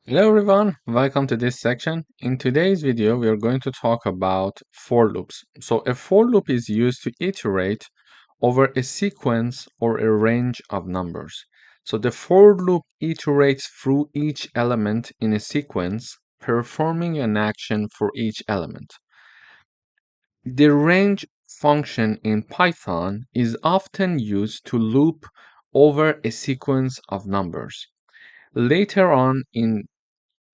Hello everyone, welcome to this section. In today's video, we are going to talk about for loops. So a for loop is used to iterate over a sequence or a range of numbers. So the for loop iterates through each element in a sequence, performing an action for each element. The range function in Python is often used to loop over a sequence of numbers. Later on in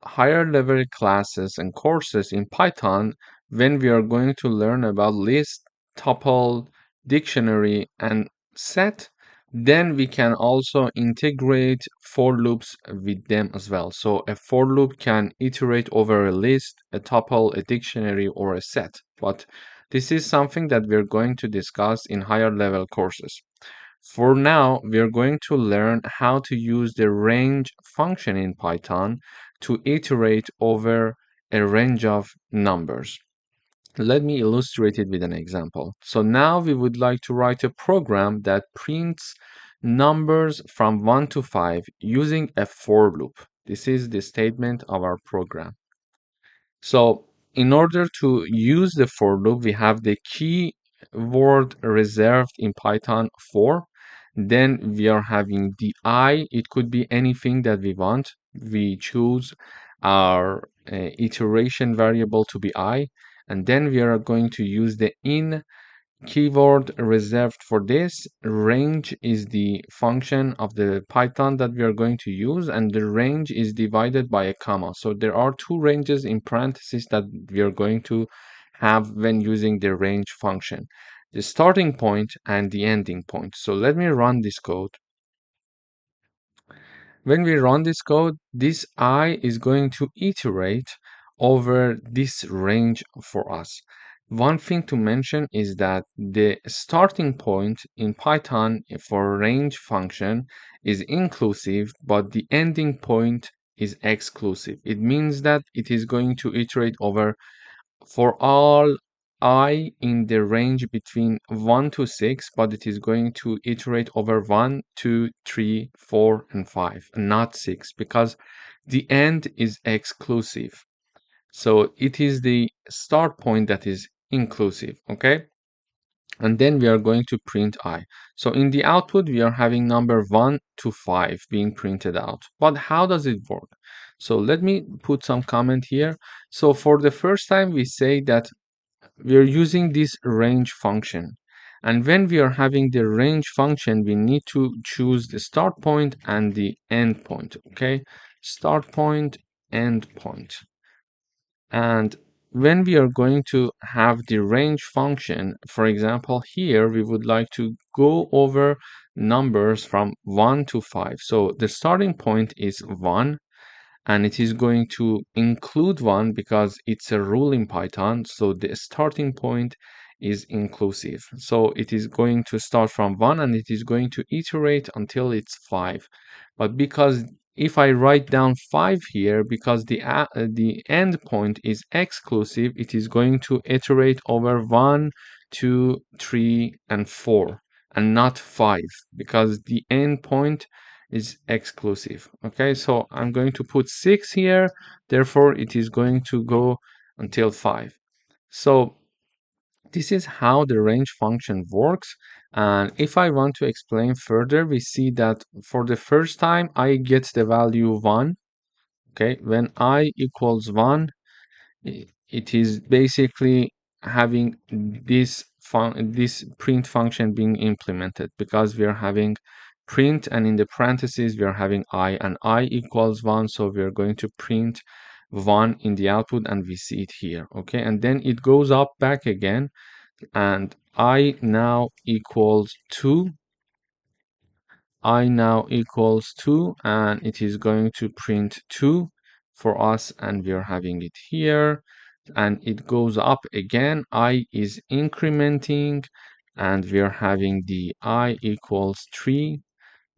higher level classes and courses in Python, when we are going to learn about list, tuple, dictionary, and set, then we can also integrate for loops with them as well. So a for loop can iterate over a list, a tuple, a dictionary, or a set. But this is something that we're going to discuss in higher level courses. For now, we are going to learn how to use the range function in Python to iterate over a range of numbers. Let me illustrate it with an example. So now we would like to write a program that prints numbers from 1 to 5 using a for loop. This is the statement of our program. So in order to use the for loop, we have the keyword reserved in Python for. Then we are having the I. It could be anything that we want. We choose our iteration variable to be I. And then we are going to use the in keyword reserved for this. Range is the function of the Python that we are going to use, and the range is divided by a comma. So there are two ranges in parentheses that we are going to have when using the range function, the starting point and the ending point. So let me run this code. When we run this code, this I is going to iterate over this range for us. One thing to mention is that the starting point in Python for range function is inclusive, but the ending point is exclusive. It means that it is going to iterate over for all I in the range between 1 to 6, but it is going to iterate over 1, 2, 3, 4, and 5, and not 6, because the end is exclusive. So it is the start point that is inclusive, okay? And then we are going to print I. So in the output, we are having number 1 to 5 being printed out. But how does it work? So let me put some comment here. So for the first time, we say that we are using this range function. And when we are having the range function, we need to choose the start point and the end point, okay? Start point, end point. And when we are going to have the range function, for example, here we would like to go over numbers from 1 to 5. So the starting point is 1, and it is going to include 1 because it's a rule in Python. So the starting point is inclusive. So it is going to start from 1 and it is going to iterate until it's 5. But because if I write down 5 here, because the end point is exclusive, it is going to iterate over 1, 2, 3, and 4, and not 5, because the end point is exclusive. Okay, so I'm going to put 6 here, therefore it is going to go until 5. So this is how the range function works. And if I want to explain further, we see that for the first time I get the value 1. Okay, when I equals 1, it is basically having this print function being implemented, because we are having print, and in the parentheses we are having I, and I equals 1, so we are going to print 1 in the output, and we see it here. Okay, and then it goes up back again, and I now equals 2. I now equals 2, and it is going to print 2 for us, and we are having it here, and it goes up again. I is incrementing, and we are having the I equals 3,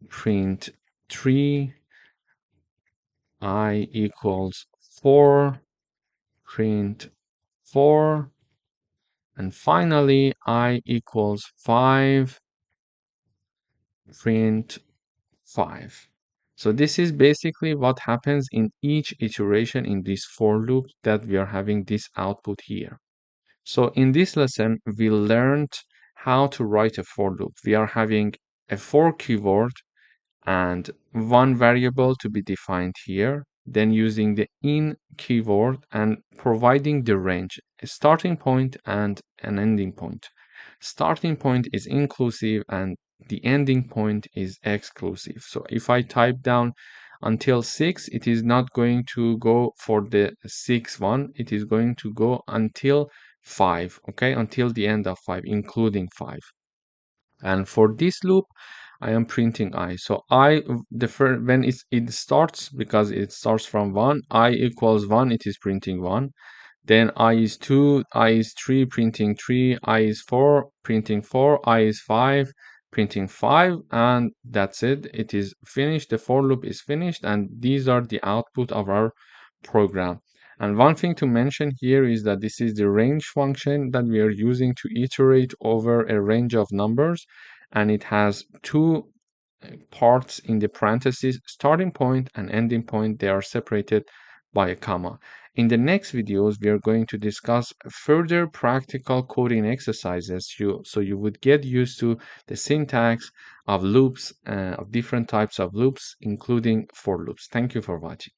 print 3, I equals 4, print 4, and finally I equals 5, print 5. So this is basically what happens in each iteration in this for loop that we are having this output here. So in this lesson, we learned how to write a for loop. We are having a for keyword and one variable to be defined here, then using the in keyword and providing the range, a starting point and an ending point. Starting point is inclusive and the ending point is exclusive. So if I type down until 6, it is not going to go for the 6 one, it is going to go until 5, okay, until the end of 5, including 5. And for this loop, I am printing I. So I, when it starts, because it starts from 1, I equals 1, it is printing 1. Then I is 2, I is 3, printing 3, I is 4, printing 4, I is 5, printing 5, and that's it. It is finished. The for loop is finished, and these are the output of our program. And one thing to mention here is that this is the range function that we are using to iterate over a range of numbers, and it has two parts in the parentheses, starting point and ending point. They are separated by a comma. In the next videos, we are going to discuss further practical coding exercises so you would get used to the syntax of loops, of different types of loops, including for loops. Thank you for watching.